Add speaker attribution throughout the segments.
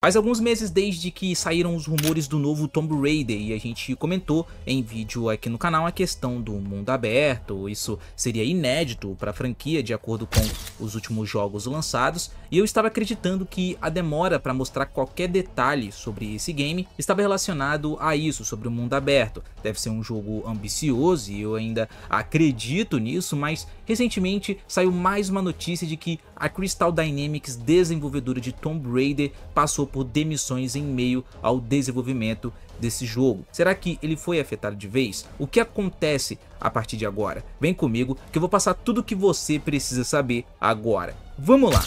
Speaker 1: Faz alguns meses desde que saíram os rumores do novo Tomb Raider e a gente comentou em vídeo aqui no canal a questão do mundo aberto. Isso seria inédito para a franquia de acordo com os últimos jogos lançados, e eu estava acreditando que a demora para mostrar qualquer detalhe sobre esse game estava relacionado a isso, sobre o mundo aberto. Deve ser um jogo ambicioso e eu ainda acredito nisso, mas recentemente saiu mais uma notícia de que a Crystal Dynamics, desenvolvedora de Tomb Raider, passou por demissões em meio ao desenvolvimento desse jogo. Será que ele foi afetado de vez? O que acontece a partir de agora? Vem comigo que eu vou passar tudo o que você precisa saber agora. Vamos lá!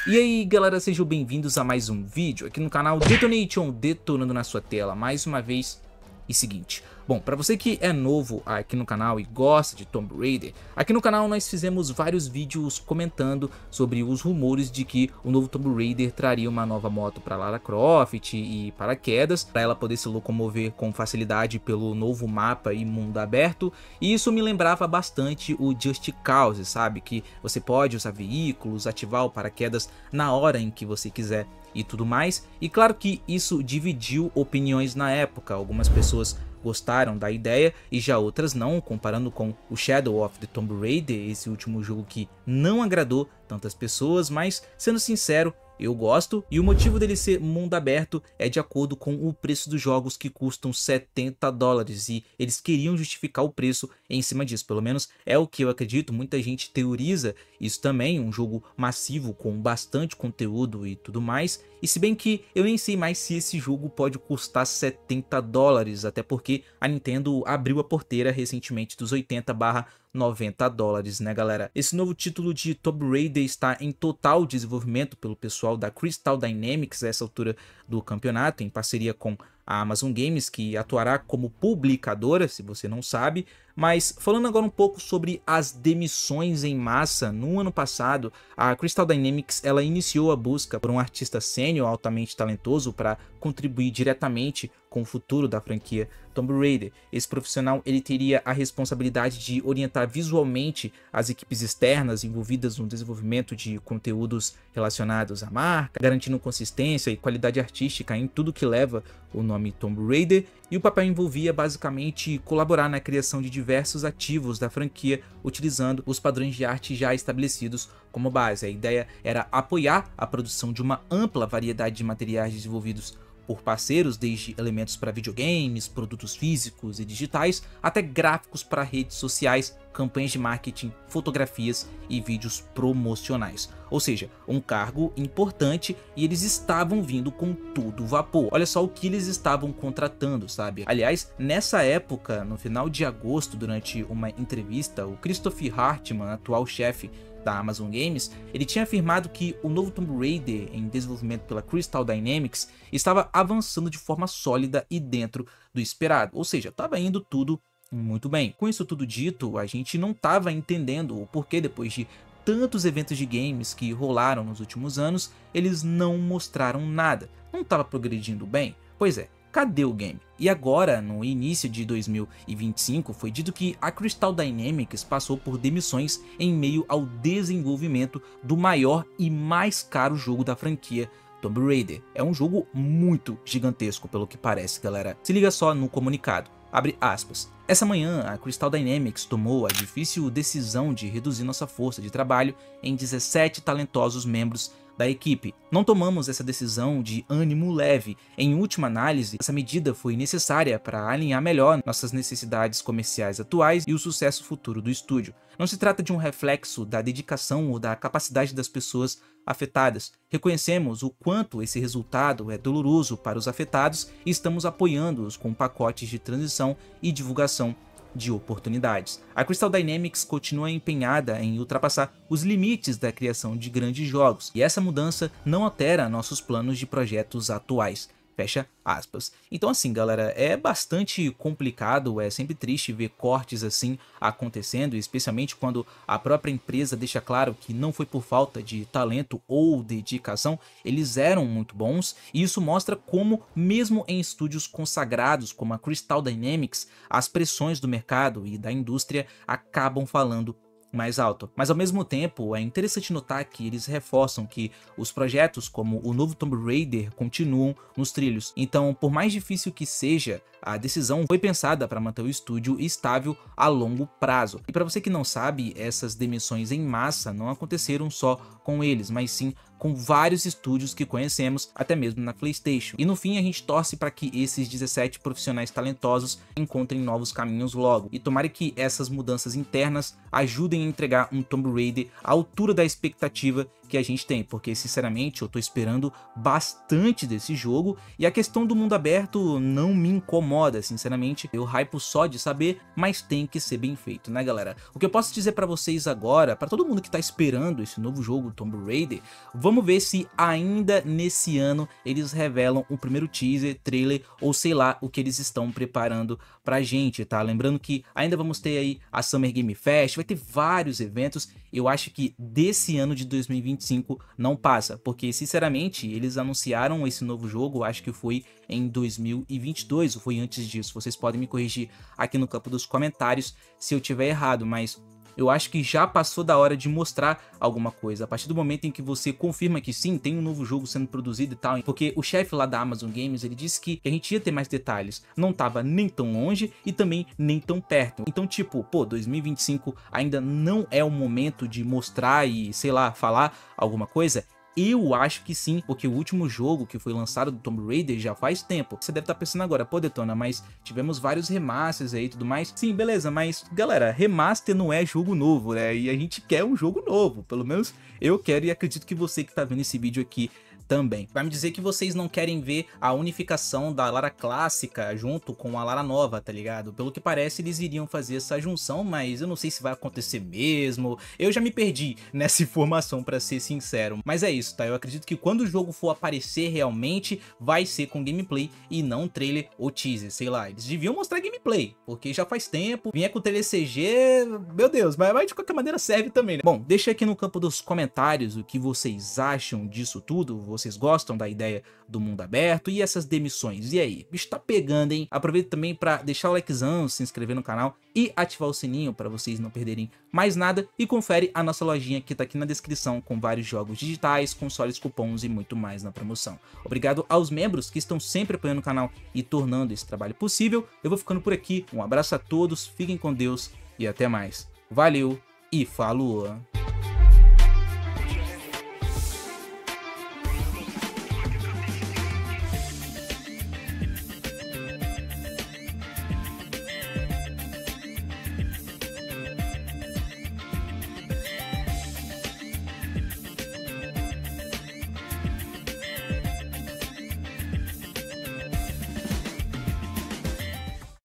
Speaker 1: E aí galera, sejam bem-vindos a mais um vídeo aqui no canal Detonation, detonando na sua tela mais uma vez. E seguinte, bom, para você que é novo aqui no canal e gosta de Tomb Raider, aqui no canal nós fizemos vários vídeos comentando sobre os rumores de que o novo Tomb Raider traria uma nova moto para Lara Croft e paraquedas, para ela poder se locomover com facilidade pelo novo mapa e mundo aberto, e isso me lembrava bastante o Just Cause, sabe? Que você pode usar veículos, ativar o paraquedas na hora em que você quiser e tudo mais. E claro que isso dividiu opiniões na época, algumas pessoas gostaram da ideia e já outras não, comparando com o Shadow of the Tomb Raider, esse último jogo que não agradou tantas pessoas, mas sendo sincero, eu gosto, e o motivo dele ser mundo aberto é de acordo com o preço dos jogos, que custam $70, e eles queriam justificar o preço em cima disso, pelo menos é o que eu acredito. Muita gente teoriza isso também, um jogo massivo com bastante conteúdo e tudo mais, e se bem que eu nem sei mais se esse jogo pode custar $70, até porque a Nintendo abriu a porteira recentemente dos $80/$90, né galera? Esse novo título de Tomb Raider está em total desenvolvimento pelo pessoal da Crystal Dynamics a essa altura do campeonato, em parceria com a Amazon Games, que atuará como publicadora, se você não sabe. Mas falando agora um pouco sobre as demissões em massa, no ano passado a Crystal Dynamics ela iniciou a busca por um artista sênior altamente talentoso para contribuir diretamente com o futuro da franquia Tomb Raider. Esse profissional ele teria a responsabilidade de orientar visualmente as equipes externas envolvidas no desenvolvimento de conteúdos relacionados à marca, garantindo consistência e qualidade artística em tudo que leva o nome Tomb Raider, e o papel envolvia basicamente colaborar na criação de diversos ativos da franquia, utilizando os padrões de arte já estabelecidos como base. A ideia era apoiar a produção de uma ampla variedade de materiais desenvolvidos por parceiros, desde elementos para videogames, produtos físicos e digitais, até gráficos para redes sociais, campanhas de marketing, fotografias e vídeos promocionais. Ou seja, um cargo importante, e eles estavam vindo com todo vapor. Olha só o que eles estavam contratando, sabe? Aliás, nessa época, no final de agosto, durante uma entrevista, o Christopher Hartman, atual chefe da Amazon Games, ele tinha afirmado que o novo Tomb Raider, em desenvolvimento pela Crystal Dynamics, estava avançando de forma sólida e dentro do esperado, ou seja, estava indo tudo muito bem. Com isso tudo dito, a gente não estava entendendo o porquê, depois de tantos eventos de games que rolaram nos últimos anos, eles não mostraram nada. Não estava progredindo bem? Pois é, cadê o game? E agora, no início de 2025, foi dito que a Crystal Dynamics passou por demissões em meio ao desenvolvimento do maior e mais caro jogo da franquia Tomb Raider. É um jogo muito gigantesco, pelo que parece, galera. Se liga só no comunicado. Abre aspas. Essa manhã, a Crystal Dynamics tomou a difícil decisão de reduzir nossa força de trabalho em 17 talentosos membros da equipe. Não tomamos essa decisão de ânimo leve. Em última análise, essa medida foi necessária para alinhar melhor nossas necessidades comerciais atuais e o sucesso futuro do estúdio. Não se trata de um reflexo da dedicação ou da capacidade das pessoas afetadas. Reconhecemos o quanto esse resultado é doloroso para os afetados e estamos apoiando-os com pacotes de transição e divulgação de oportunidades. A Crystal Dynamics continua empenhada em ultrapassar os limites da criação de grandes jogos, e essa mudança não altera nossos planos de projetos atuais. Fecha aspas. Então assim galera, é bastante complicado, é sempre triste ver cortes assim acontecendo, especialmente quando a própria empresa deixa claro que não foi por falta de talento ou dedicação, eles eram muito bons, e isso mostra como mesmo em estúdios consagrados como a Crystal Dynamics, as pressões do mercado e da indústria acabam falando mais alto. Mas ao mesmo tempo, é interessante notar que eles reforçam que os projetos como o novo Tomb Raider continuam nos trilhos. Então, por mais difícil que seja, a decisão foi pensada para manter o estúdio estável a longo prazo. E para você que não sabe, essas demissões em massa não aconteceram só com eles, mas sim com vários estúdios que conhecemos, até mesmo na PlayStation. E no fim a gente torce para que esses 17 profissionais talentosos encontrem novos caminhos logo. E tomara que essas mudanças internas ajudem a entregar um Tomb Raider à altura da expectativa que a gente tem, porque sinceramente eu tô esperando bastante desse jogo, e a questão do mundo aberto não me incomoda, sinceramente, eu hypo só de saber, mas tem que ser bem feito, né galera? O que eu posso dizer pra vocês agora, pra todo mundo que tá esperando esse novo jogo Tomb Raider, vamos ver se ainda nesse ano eles revelam o primeiro teaser, trailer, ou sei lá o que eles estão preparando pra gente, tá? Lembrando que ainda vamos ter aí a Summer Game Fest, vai ter vários eventos, eu acho que desse ano de 2025 não passa, porque sinceramente eles anunciaram esse novo jogo, acho que foi em 2022 ou foi antes disso, vocês podem me corrigir aqui no campo dos comentários se eu tiver errado, mas eu acho que já passou da hora de mostrar alguma coisa, a partir do momento em que você confirma que sim, tem um novo jogo sendo produzido e tal, porque o chefe lá da Amazon Games, ele disse que a gente ia ter mais detalhes, não tava nem tão longe e também nem tão perto, então tipo, pô, 2025 ainda não é o momento de mostrar e, sei lá, falar alguma coisa? Eu acho que sim, porque o último jogo que foi lançado do Tomb Raider já faz tempo. Você deve estar pensando agora, pô Detona, mas tivemos vários remasters aí e tudo mais. Sim, beleza, mas galera, remaster não é jogo novo, né? E a gente quer um jogo novo, pelo menos eu quero e acredito que você que tá vendo esse vídeo aqui também. Vai me dizer que vocês não querem ver a unificação da Lara clássica junto com a Lara nova, tá ligado? Pelo que parece eles iriam fazer essa junção, mas eu não sei se vai acontecer mesmo. Eu já me perdi nessa informação pra ser sincero. Mas é isso, tá? Eu acredito que quando o jogo for aparecer realmente, vai ser com gameplay e não trailer ou teaser, sei lá. Eles deviam mostrar gameplay, porque já faz tempo, vinha com o trailer CG, meu Deus, mas de qualquer maneira serve também, né? Bom, deixa aqui no campo dos comentários o que vocês acham disso tudo. Vocês gostam da ideia do mundo aberto e essas demissões? E aí, bicho tá pegando, hein? Aproveita também para deixar o likezão, se inscrever no canal e ativar o sininho para vocês não perderem mais nada. E confere a nossa lojinha que tá aqui na descrição com vários jogos digitais, consoles, cupons e muito mais na promoção. Obrigado aos membros que estão sempre apoiando o canal e tornando esse trabalho possível. Eu vou ficando por aqui, um abraço a todos, fiquem com Deus e até mais. Valeu e falou!